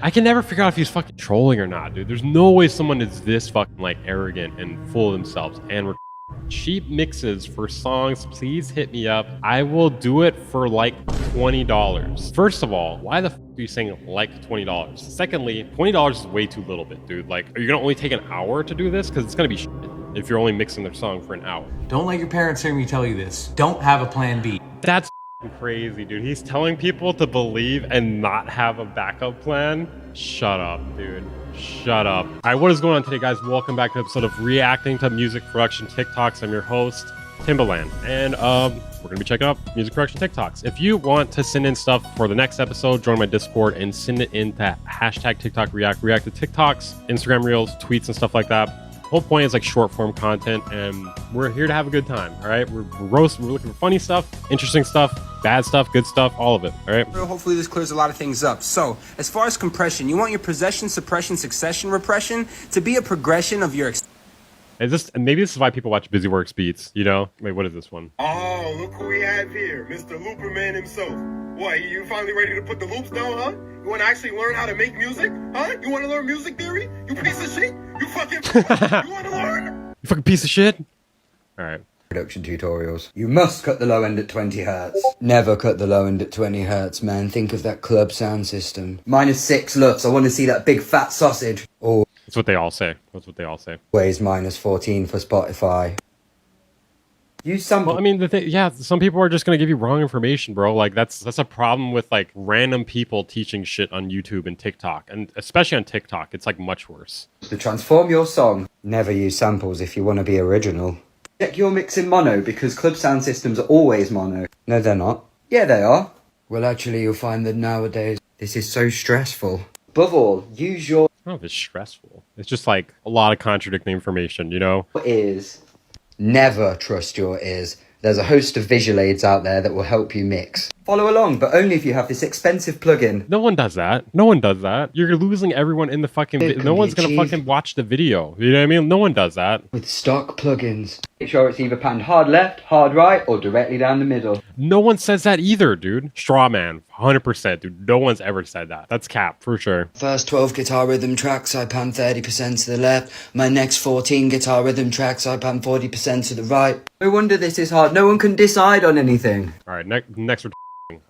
I can never figure out if he's fucking trolling or not, dude. There's no way someone is this fucking like arrogant and full of themselves and cheap mixes for songs. Please hit me up. I will do it for like $20. First of all, why the fuck are you saying like $20? Secondly, $20 is way too little bit, dude. Like, are you gonna only take an hour to do this? Because it's gonna be shit if you're only mixing their song for an hour. Don't let your parents hear me tell you this. Don't have a plan B. That's crazy, dude. He's telling people to believe and not have a backup plan. Shut up, dude. Shut up. All right, what is going on today, guys? Welcome back to an episode of Reacting to Music Production TikToks. I'm your host, Timbaland, and we're gonna be checking out music production TikToks. If you want to send in stuff for the next episode, join my Discord and send it in to hashtag TikTok react to TikToks, Instagram Reels, tweets, and stuff like that. Whole point is like short form content, and we're here to have a good time. All right, we're looking for funny stuff, interesting stuff, bad stuff, good stuff, all of it. All right, hopefully this clears a lot of things up. So as far as compression, you want your possession, suppression, succession, repression to be a progression of your maybe this is why people watch Busyworks Beats, you know? Wait, what is this one? Oh, look who we have here, Mr. Looper Man himself. What, you finally ready to put the loops down, huh? You want to actually learn how to make music, huh? You want to learn music theory? You piece of shit? You fucking... You want to learn? You fucking piece of shit? All right. Production tutorials. You must cut the low end at 20 hertz. Never cut the low end at 20 hertz, man. Think of that club sound system. -6 LUTs. I want to see that big fat sausage. Or that's what they all say. That's what they all say. Always -14 for Spotify. Use some. Well, I mean, yeah, some people are just gonna give you wrong information, bro. Like that's a problem with like random people teaching shit on YouTube and TikTok, and especially on TikTok, it's like much worse. To transform your song, never use samples if you want to be original. Check your mix in mono because club sound systems are always mono. No, they're not. Yeah, they are. Well, actually, you'll find that nowadays this is so stressful. Above all, use your. I don't know if it's stressful. It's just like a lot of contradicting information, you know? Ears. Never trust your ears. There's a host of visual aids out there that will help you mix. Follow along, but only if you have this expensive plugin. No one does that. No one does that. You're losing everyone in the fucking no one's gonna fucking watch the video. You know what I mean? No one does that. With stock plugins. Make sure it's either panned hard left, hard right, or directly down the middle. No one says that either, dude. Straw man, 100%, dude. No one's ever said that. That's cap, for sure. First 12 guitar rhythm tracks, I pan 30% to the left. My next 14 guitar rhythm tracks, I pan 40% to the right. No wonder this is hard. No one can decide on anything. All right, next we're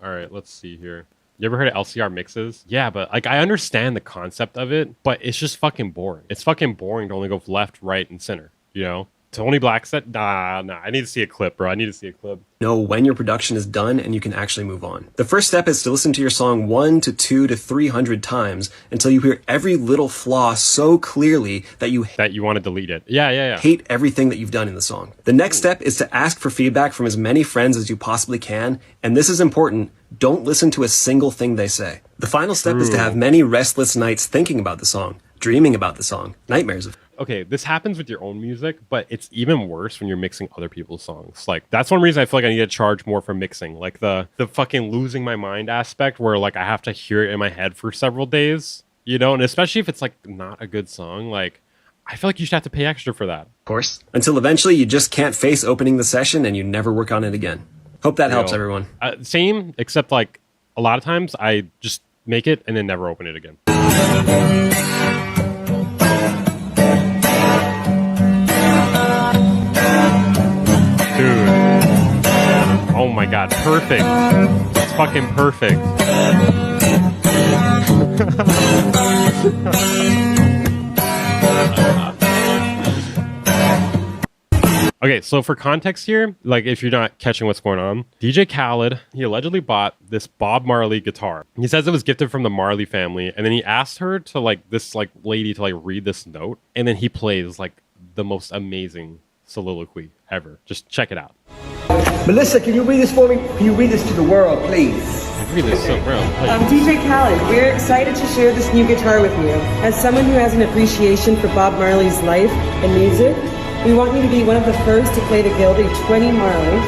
all right, let's see here. You ever heard of LCR mixes? Yeah, but like I understand the concept of it, but it's just fucking boring. It's fucking boring to only go left, right, and center, you know? Tony Black said, nah, I need to see a clip, bro. I need to see a clip. Know when your production is done and you can actually move on. The first step is to listen to your song 1 to 2 to 300 times until you hear every little flaw so clearly that you want to delete it. Yeah. Hate everything that you've done in the song. The next step is to ask for feedback from as many friends as you possibly can, and this is important. Don't listen to a single thing they say. The final step is to have many restless nights thinking about the song, dreaming about the song, nightmares of. Okay, this happens with your own music, but it's even worse when you're mixing other people's songs. Like, that's one reason I feel like I need to charge more for mixing. Like, the fucking losing my mind aspect where, like, I have to hear it in my head for several days, you know? And especially if it's, like, not a good song, like, I feel like you should have to pay extra for that. Of course. Until eventually you just can't face opening the session and you never work on it again. Hope that helps, everyone. Same, except, like, a lot of times I just make it and then never open it again. Dude. Oh my god, perfect. It's fucking perfect. Okay, so for context here, like if you're not catching what's going on, DJ Khaled, he allegedly bought this Bob Marley guitar. He says it was gifted from the Marley family, and then he asked her to like this like lady to like read this note, and then he plays like the most amazing soliloquy ever. Just check it out. Melissa, can you read this for me? Can you read this to the world, please? Read this to the world, please. DJ Khaled, we're excited to share this new guitar with you. As someone who has an appreciation for Bob Marley's life and music, we want you to be one of the first to play the Gilded 20 Marley.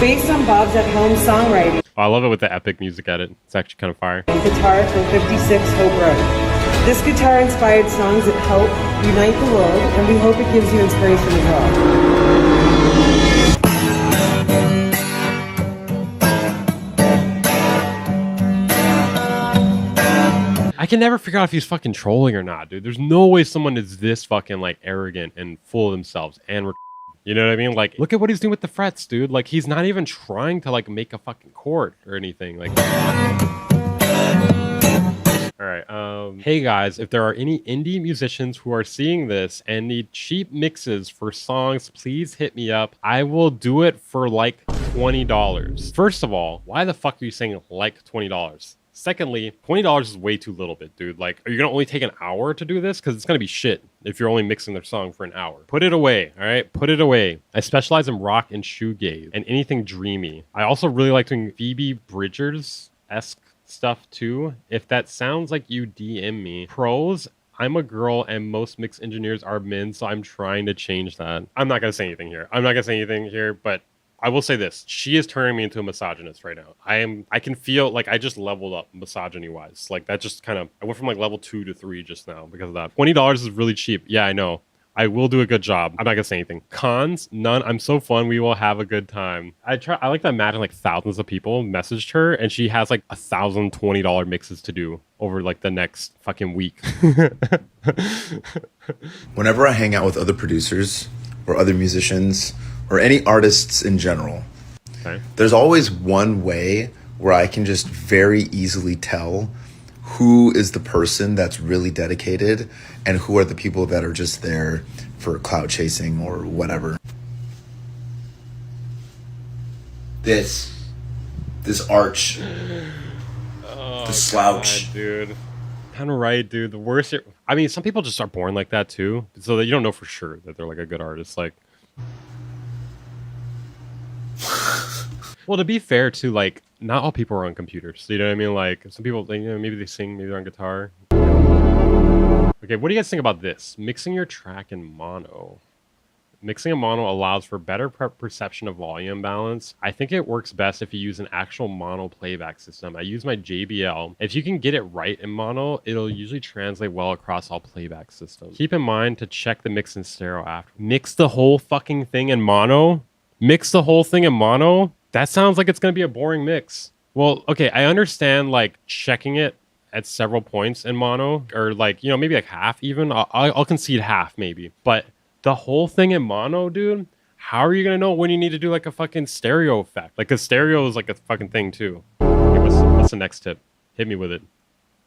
Based on Bob's at-home songwriting. Oh, I love it with the epic music edit. It's actually kind of fire. Guitar from 56 Hope Road. This guitar-inspired songs that help unite the world, and we hope it gives you inspiration as well. can never figure out if he's fucking trolling or not, dude. There's no way someone is this fucking like arrogant and full of themselves and you know what I mean? Like, look at what he's doing with the frets, dude. Like, he's not even trying to like make a fucking chord or anything. Like, all right. Hey guys, if there are any indie musicians who are seeing this and need cheap mixes for songs, please hit me up. I will do it for like $20. First of all, why the fuck are you saying like $20? Secondly, $20 is way too little bit, dude. Like, are you gonna only take an hour to do this? Because it's gonna be shit if you're only mixing their song for an hour. Put it away, all right? Put it away. I specialize in rock and shoegaze and anything dreamy. I also really like doing Phoebe Bridgers-esque stuff too. If that sounds like you, DM me. Pros, I'm a girl and most mix engineers are men, so I'm trying to change that. I'm not gonna say anything here, but I will say this. She is turning me into a misogynist right now. I can feel like I just leveled up misogyny wise. Like that just kind of, I went from like level 2 to 3 just now because of that. $20 is really cheap. Yeah, I know. I will do a good job. I'm not gonna say anything. Cons, none. I'm so fun. We will have a good time. I like to imagine like thousands of people messaged her and she has like $1,020 mixes to do over like the next fucking week. Whenever I hang out with other producers or other musicians or any artists in general, okay, there's always one way where I can just very easily tell who is the person that's really dedicated and who are the people that are just there for clout chasing or whatever. This arch, the slouch. God, dude. Kind of right, dude. The worst. I mean, some people just are born like that too, so that you don't know for sure that they're like a good artist. Like, well, to be fair too, like, not all people are on computers. You know what I mean? Like, some people, you know, maybe they sing, maybe they're on guitar. Okay, what do you guys think about this? Mixing your track in mono. Mixing in mono allows for better perception of volume balance. I think it works best if you use an actual mono playback system. I use my JBL. If you can get it right in mono, it'll usually translate well across all playback systems. Keep in mind to check the mix in stereo after. Mix the whole fucking thing in mono? Mix the whole thing in mono? That sounds like it's going to be a boring mix. Well, okay, I understand like checking it at several points in mono, or like, you know, maybe like half even. I'll concede half maybe. But the whole thing in mono, dude, how are you going to know when you need to do like a fucking stereo effect? Like, a stereo is like a fucking thing too. Okay, what's the next tip? Hit me with it.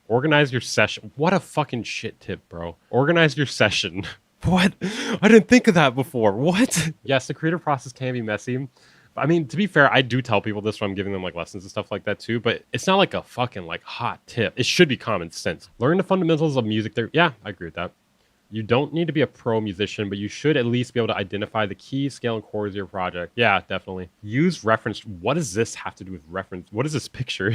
Organize your session. What a fucking shit tip, bro. Organize your session. What? I didn't think of that before. What? Yes, the creative process can be messy. I mean, to be fair, I do tell people this when I'm giving them like lessons and stuff like that too, but it's not like a fucking like hot tip. It should be common sense. Learn the fundamentals of music theory. Yeah, I agree with that. You don't need to be a pro musician, but you should at least be able to identify the key, scale, and chords of your project. Yeah, definitely. Use reference. What does this have to do with reference? What is this picture?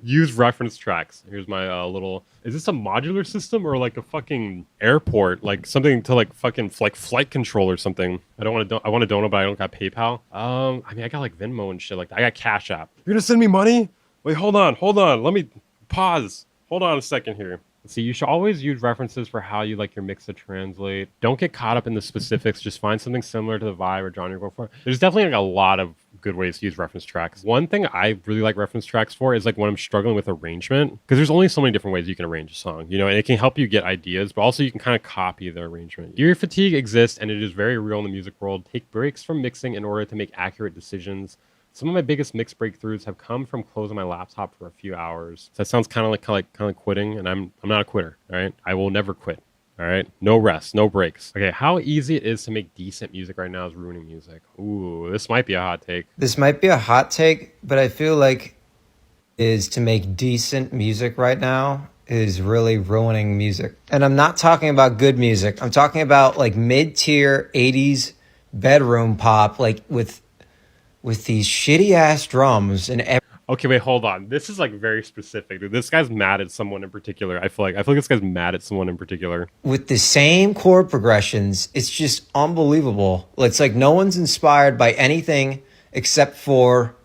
Use reference tracks. Here's my little... Is this a modular system or like a fucking airport? Like something to like fucking like flight control or something. I want to donate, but I don't got PayPal. I mean, I got like Venmo and shit like that. I got Cash App. You're gonna send me money? Wait, hold on. Let me pause. Hold on a second here. See, you should always use references for how you like your mix to translate. Don't get caught up in the specifics. Just find something similar to the vibe or genre you're going for. There's definitely like a lot of good ways to use reference tracks. One thing I really like reference tracks for is like when I'm struggling with arrangement, because there's only so many different ways you can arrange a song, you know, and it can help you get ideas, but also you can kind of copy the arrangement. Ear fatigue exists and it is very real in the music world. Take breaks from mixing in order to make accurate decisions. Some of my biggest mix breakthroughs have come from closing my laptop for a few hours. So that sounds kind of like quitting, and I'm not a quitter. All right, I will never quit. All right, no rest, no breaks. Okay, how easy it is to make decent music right now is ruining music. Ooh, this might be a hot take. This might be a hot take, but I feel like is to make decent music right now is really ruining music. And I'm not talking about good music. I'm talking about like mid-tier 80s bedroom pop, like with these shitty ass drums and okay, wait, hold on. This is like very specific, dude. This guy's mad at someone in particular. I feel like this guy's mad at someone in particular. With the same chord progressions, it's just unbelievable. It's like no one's inspired by anything except for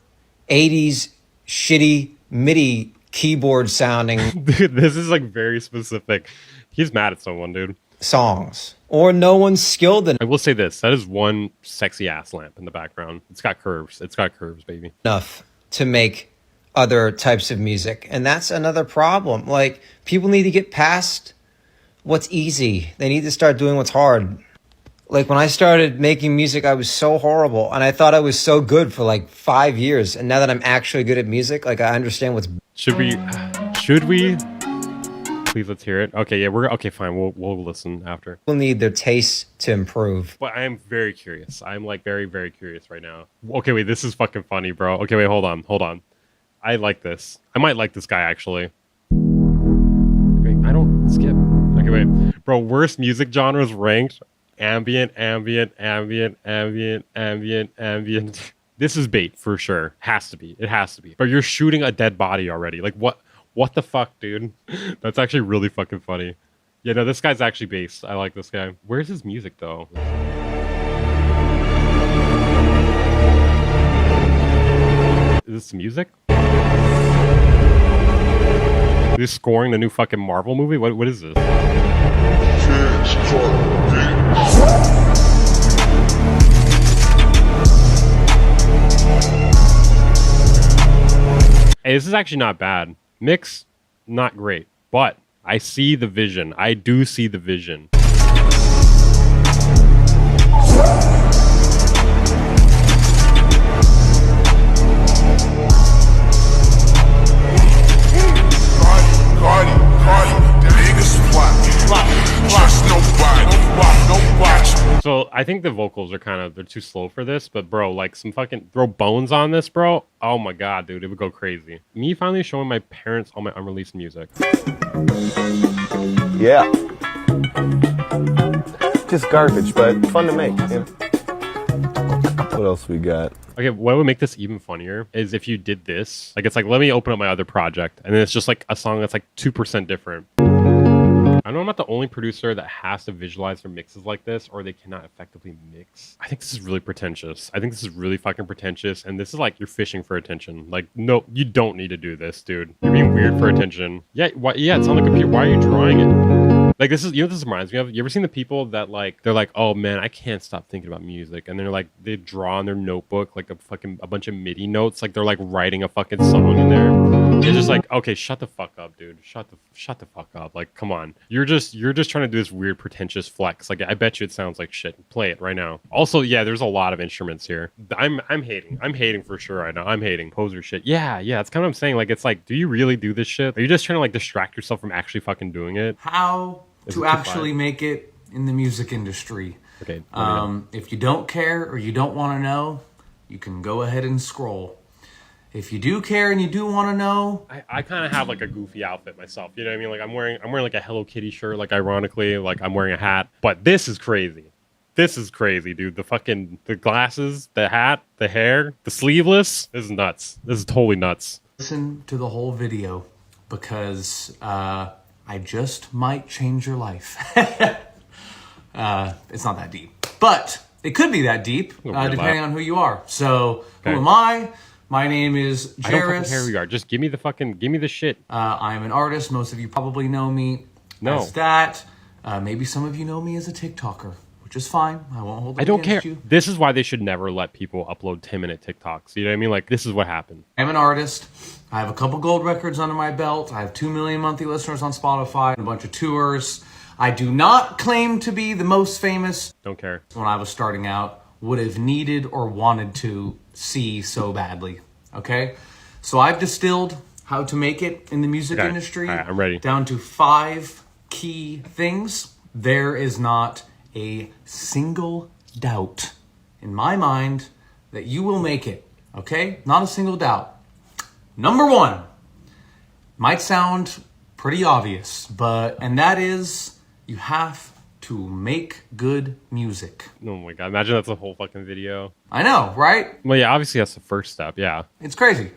80s shitty MIDI keyboard sounding. Dude, this is like very specific. He's mad at someone, dude. Songs. Or no one's skilled enough. I will say this. That is one sexy ass lamp in the background. It's got curves. It's got curves, baby. Enough to make other types of music. And that's another problem. Like, people need to get past what's easy. They need to start doing what's hard. Like, when I started making music, I was so horrible. And I thought I was so good for like 5 years. And now that I'm actually good at music, like, I understand what's... Should we? Please, let's hear it. Okay, yeah, okay, fine. We'll listen after. People need their taste to improve. But I am very curious. I'm like very, very curious right now. Okay, wait, this is fucking funny, bro. Okay, wait, hold on. I like this. I might like this guy, actually. Wait, I don't skip. Okay, wait. Bro, worst music genres ranked. Ambient. This is bait, for sure. Has to be. It has to be. But you're shooting a dead body already. Like, what the fuck, dude? That's actually really fucking funny. Yeah, no, this guy's actually based. I like this guy. Where's his music, though? Is this music? Is this scoring the new fucking Marvel movie? What is this? Hey, this is actually not bad. Mix, not great. But I see the vision. I do see the vision. So I think the vocals are they're too slow for this, but bro, like some fucking throw bones on this, bro. Oh my god, dude, it would go crazy. Me finally showing my parents all my unreleased music. Yeah. Just garbage, but fun to make. Yeah. What else we got? Okay, what would make this even funnier is if you did this. Like, it's like, let me open up my other project, and then it's just like a song that's like 2% different. I know I'm not the only producer that has to visualize their mixes like this, or they cannot effectively mix. I think this is really pretentious. I think this is really fucking pretentious, and this is like you're fishing for attention. Like, no, you don't need to do this, dude. You're being weird for attention. Yeah, yeah, it's on the computer. Why are you drawing it? Like, this is, you know what this reminds me of? You ever seen the people that, like, they're like, oh man, I can't stop thinking about music, and they're like, they draw on their notebook like a bunch of MIDI notes, like they're like writing a fucking song in there. It's just like, okay, shut the fuck up, dude. Shut the fuck up. Like, come on. You're just trying to do this weird pretentious flex. Like, I bet you it sounds like shit. Play it right now. Also, yeah, there's a lot of instruments here. I'm hating. I'm hating for sure right now. I'm hating poser shit. Yeah, that's kind of what I'm saying. Like, it's like, do you really do this shit? Are you just trying to like distract yourself from actually fucking doing it? How to actually make it in the music industry. Okay. If you don't care or you don't want to know, you can go ahead and scroll. If you do care and you do want to know, I kind of have like a goofy outfit myself. You know what I mean? Like I'm wearing like a Hello Kitty shirt. Like ironically, like I'm wearing a hat. But this is crazy. This is crazy, dude. The glasses, the hat, the hair, the sleeveless. This is nuts. This is totally nuts. Listen to the whole video because I just might change your life. It's not that deep, but it could be that deep depending on who you are. So who am I? My name is Jairus. I don't fucking care who you are. Just give me the shit. I am an artist. Most of you probably know me as that. Maybe some of you know me as a TikToker, which is fine. I won't hold it against care. You. This is why they should never let people upload 10-minute TikToks. You know what I mean? Like, this is what happened. I'm an artist. I have a couple gold records under my belt. I have 2 million monthly listeners on Spotify and a bunch of tours. I do not claim to be the most famous. Don't care. When I was starting out, would have needed or wanted to see so badly. Okay? So I've distilled how to make it in the music industry. All right, I'm ready. Down to 5 key things. There is not a single doubt in my mind that you will make it. Okay? Not a single doubt. Number 1 might sound pretty obvious, and that is you have to make good music. Oh my god, imagine that's a whole fucking video. I know, right? Well, yeah, obviously that's the first step, yeah. It's crazy.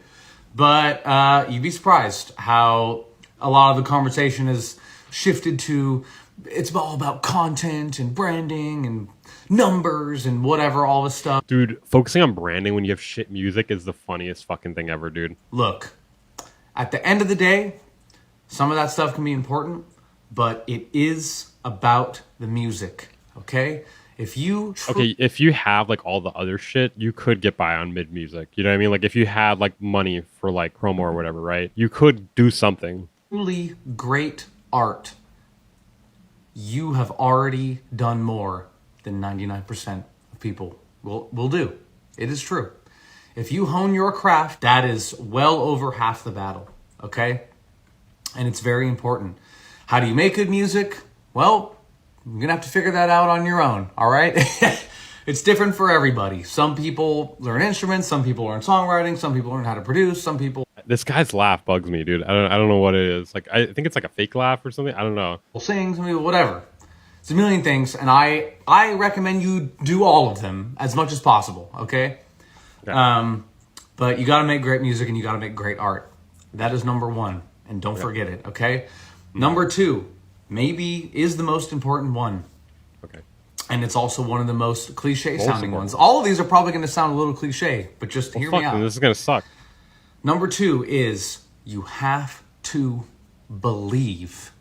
But you'd be surprised how a lot of the conversation has shifted to, it's all about content and branding and numbers and whatever, all this stuff. Dude, focusing on branding when you have shit music is the funniest fucking thing ever, dude. Look, at the end of the day, some of that stuff can be important, but it is about the music, okay? If you okay, if you have like all the other shit, you could get by on mid music. You know what I mean? Like if you had like money for like promo or whatever, right? You could do something. Truly great art, you have already done more than 99% of people will do. It is true. If you hone your craft, that is well over half the battle, okay? And it's very important. How do you make good music? Well, you're gonna have to figure that out on your own, all right? It's different for everybody. Some people learn instruments, some people learn songwriting, some people learn how to produce, some people... This guy's laugh bugs me, dude. I don't know what it is. Like, I think it's like a fake laugh or something. I don't know. Sing, some people, whatever. It's a million things, and I recommend you do all of them as much as possible, okay? But you gotta make great music and you gotta make great art. That is number one, and don't forget it, okay? Number two, maybe is the most important one. Okay. And it's also one of the most cliche sounding ones. All of these are probably gonna sound a little cliche, but just hear me out. This is gonna suck. Number two is you have to believe.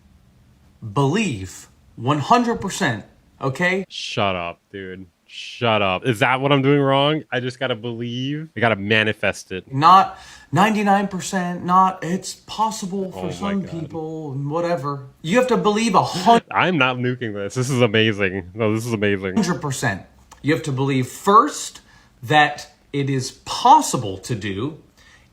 Believe 100%, okay? Shut up, dude. Shut up. Is that what I'm doing wrong? I just gotta believe. I gotta manifest it. Not 99%, not it's possible for some people, whatever. You have to believe 100%. I'm not nuking this. This is amazing. No, this is amazing. 100%. You have to believe first that it is possible to do.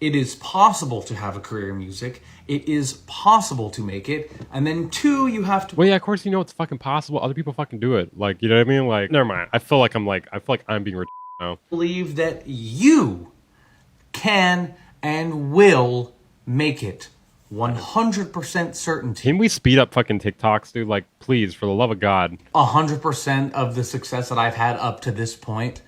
It is possible to have a career in music. It is possible to make it. And then two, you have to... Well, yeah, of course you know it's fucking possible. Other people fucking do it. Like, you know what I mean? Like, never mind. I feel like I'm being retarded now. Believe that you can and will make it. 100% certainty. Can we speed up fucking TikToks, dude? Like, please, for the love of God. 100% of the success that I've had up to this point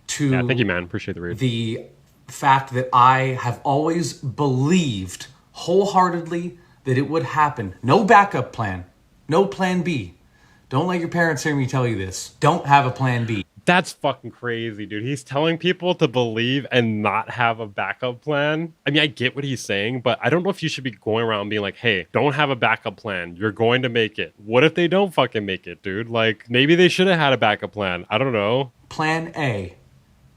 to... Yeah, thank you, man. Appreciate the read. The fact that I have always believed wholeheartedly that it would happen. No backup plan. No plan B. Don't let your parents hear me tell you this. Don't have a plan B. That's fucking crazy, dude. He's telling people to believe and not have a backup plan. I mean, I get what he's saying, but I don't know if you should be going around being like, hey, don't have a backup plan. You're going to make it. What if they don't fucking make it, dude? Like, maybe they should have had a backup plan. I don't know. Plan A.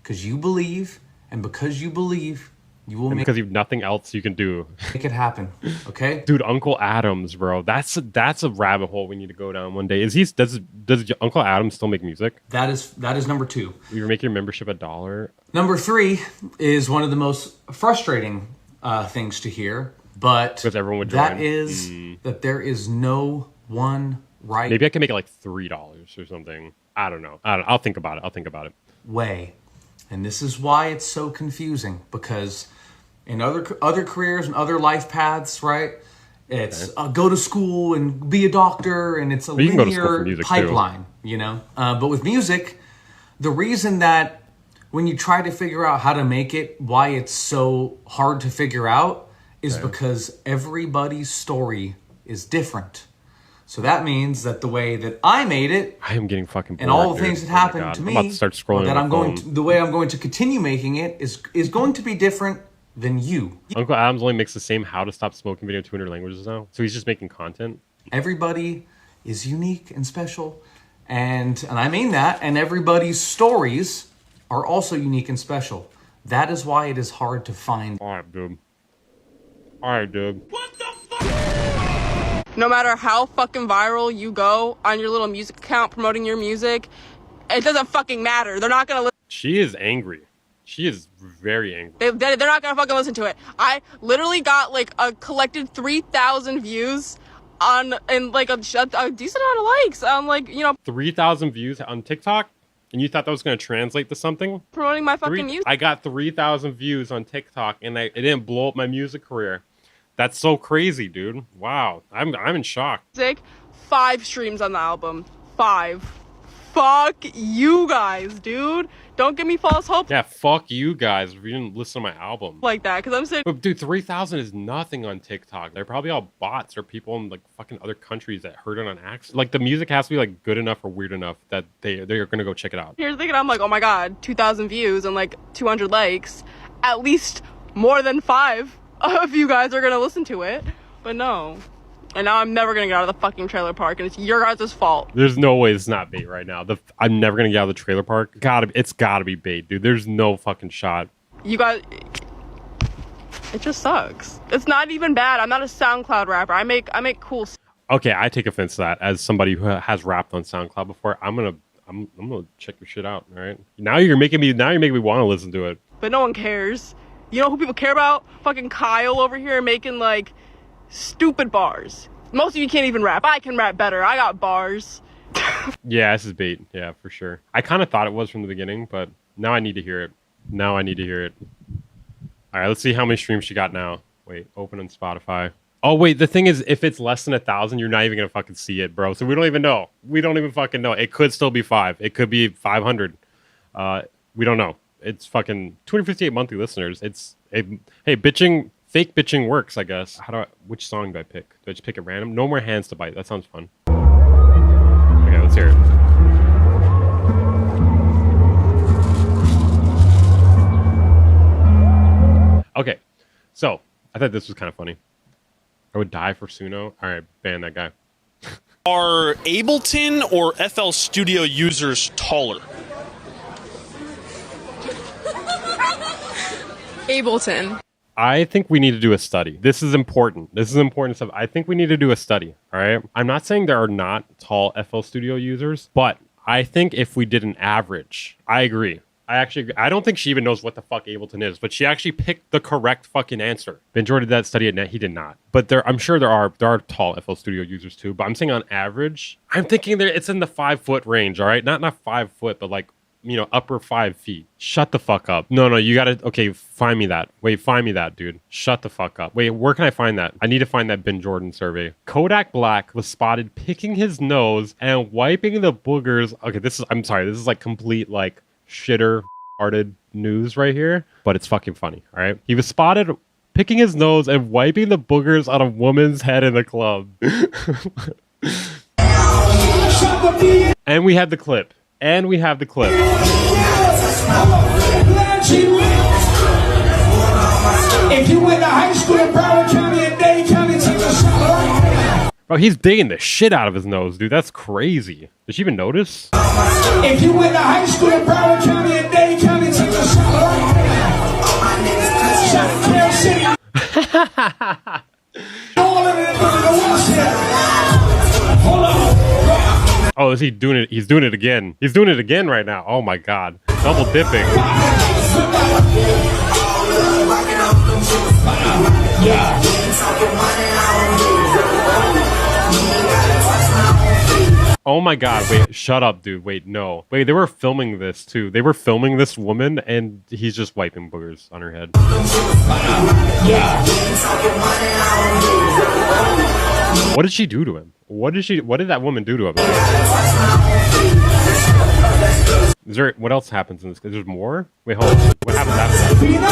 Because you believe, and because you believe, you will make it. Because you have nothing else you can do. Make it happen, okay? Dude, Uncle Adams, bro. That's a rabbit hole we need to go down one day. Does Uncle Adams still make music? That is number two. You make your membership $1. Number three is one of the most frustrating things to hear, but because everyone would join. That is that there is no one right. Maybe I can make it like $3 or something. I don't know. I'll think about it. Way. And this is why it's so confusing, because in other careers and other life paths, right? It's go to school and be a doctor, and it's a linear pipeline, you know? But with music, the reason that when you try to figure out how to make it, why it's so hard to figure out is because everybody's story is different. So that means that the way that I made it, I am getting fucking bored, and all the things that happened to me, I'm about to start scrolling that the way I'm going to continue making it is going to be different than you. Uncle Adams only makes the same How to Stop Smoking video in 200 languages now, so he's just making content. Everybody is unique and special, and I mean that. And everybody's stories are also unique and special. That is why it is hard to find. All right, dude. What the fuck? No matter how fucking viral you go on your little music account promoting your music, it doesn't fucking matter. They're not gonna listen. She is angry. She is very angry. They're not gonna fucking listen to it. I literally got like a collected 3,000 views and like a decent amount of likes on 3,000 views on TikTok, and you thought that was gonna translate to something? Promoting my fucking music. I got 3,000 views on TikTok, and it didn't blow up my music career. That's so crazy, dude. Wow. I'm in shock. 5 streams on the album. 5. Fuck you guys, dude. Don't give me false hope. Yeah, fuck you guys if you didn't listen to my album. Like that, because I'm saying... But dude, 3,000 is nothing on TikTok. They're probably all bots or people in like fucking other countries that heard it on accident. Like the music has to be like good enough or weird enough that they're gonna go check it out. Here's the thing, I'm like, oh my god, 2,000 views and like 200 likes. At least more than 5 of you guys are gonna listen to it. But no, And now I'm never gonna get out of the fucking trailer park, and it's your guys' fault. There's no way it's not bait right now. I'm never gonna get out of the trailer park. It's gotta be bait, dude. There's no fucking shot. You guys, it just sucks. It's not even bad. I'm not a SoundCloud rapper. I make cool. Okay, I take offense to that. As somebody who has rapped on SoundCloud before, I'm gonna check your shit out. All right. Now you're making me want to listen to it. But no one cares. You know who people care about? Fucking Kyle over here making like stupid bars. Most of you can't even rap. I can rap better. I got bars. Yeah, this is bait. Yeah, for sure. I kind of thought it was from the beginning, but now I need to hear it. All right, let's see how many streams she got now. Wait, open on Spotify. Oh, wait, the thing is, if it's less than 1,000, you're not even going to fucking see it, bro. So we don't even know. We don't even fucking know. It could still be 5. It could be 500. We don't know. It's fucking 258 monthly listeners. Hey, fake bitching works, I guess. Which song do I pick? Do I just pick at random? No More Hands to Bite. That sounds fun. Okay, let's hear it. Okay, so I thought this was kind of funny. I would die for Suno. All right, ban that guy. Are Ableton or FL Studio users taller? Ableton. I think we need to do a study. This is important. This is important stuff. I think we need to do a study. All right. I'm not saying there are not tall FL Studio users, but I think if we did an average, I agree. I don't think she even knows what the fuck Ableton is, but she actually picked the correct fucking answer. Ben Jordan did that study at Net. He did not. But I'm sure there are tall FL Studio users too. But I'm saying on average, I'm thinking it's in the 5 foot range. All right. Not 5 foot, but like, upper 5 feet. Shut the fuck up. No, you gotta, okay, find me that. Wait, find me that, dude. Shut the fuck up. Wait, where can I find that? I need to find that Ben Jordan survey. Kodak Black was spotted picking his nose and wiping the boogers. Okay, I'm sorry, this is like complete, like, shitter-hearted news right here, but it's fucking funny, all right? He was spotted picking his nose and wiping the boogers on a woman's head in the club. And we have the clip. If you went to high school in Broward County and Dade County, take a shot. Bro, he's digging the shit out of his nose, dude. That's crazy. Did she even notice? If you went to high school in Broward County and Dade County, take a shot. Oh, is he doing it? He's doing it again. He's doing it again right now. Oh my god. Double dipping. Oh my god. Wait, shut up, dude. Wait, no. Wait, they were filming this too. They were filming this woman and he's just wiping boogers on her head. What did she do to him? What did that woman do to him? What else happens in this? Is there more? Wait, hold on. What happens after that?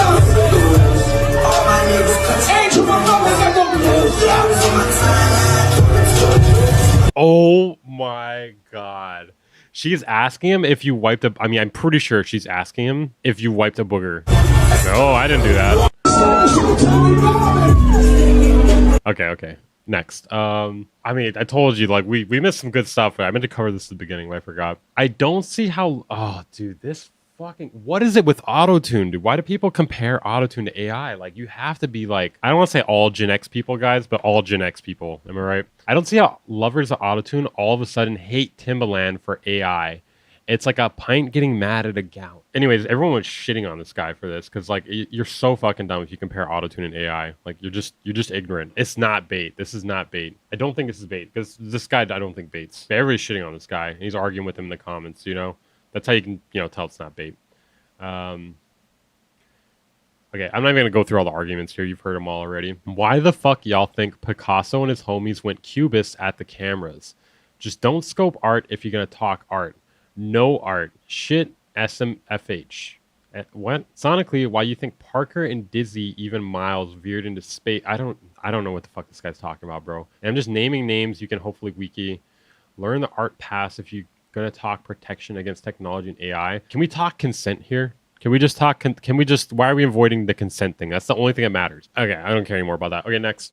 Oh my god. She's asking him if you wiped a... I mean, I'm pretty sure she's asking him if you wiped a booger. No, I didn't do that. Okay. Next. I mean, I told you, like, we missed some good stuff. I meant to cover this at the beginning, but I forgot. I don't see how... Oh, dude, this fucking... What is it with Autotune, dude? Why do people compare Autotune to AI? Like, you have to be, like... I don't want to say all Gen X people, guys, but all Gen X people. Am I right? I don't see how lovers of Autotune all of a sudden hate Timbaland for AI. It's like a pint getting mad at a gout. Anyways, everyone was shitting on this guy for this because, like, you're so fucking dumb if you compare Autotune and AI. Like, you're just ignorant. It's not bait. This is not bait. I don't think this is bait because this guy, I don't think baits. Everybody's shitting on this guy. And he's arguing with him in the comments, That's how you can, tell it's not bait. Okay, I'm not even going to go through all the arguments here. You've heard them all already. Why the fuck y'all think Picasso and his homies went cubist at the cameras? Just don't scope art if you're going to talk art. No art. Shit. SMFH. What? Sonically, why you think Parker and Dizzy, even Miles, veered into space? I don't know what the fuck this guy's talking about, bro. And I'm just naming names. You can hopefully wiki. Learn the art pass if you're going to talk protection against technology and AI. Can we talk consent here? Can we just talk... why are we avoiding the consent thing? That's the only thing that matters. Okay, I don't care anymore about that. Okay, next.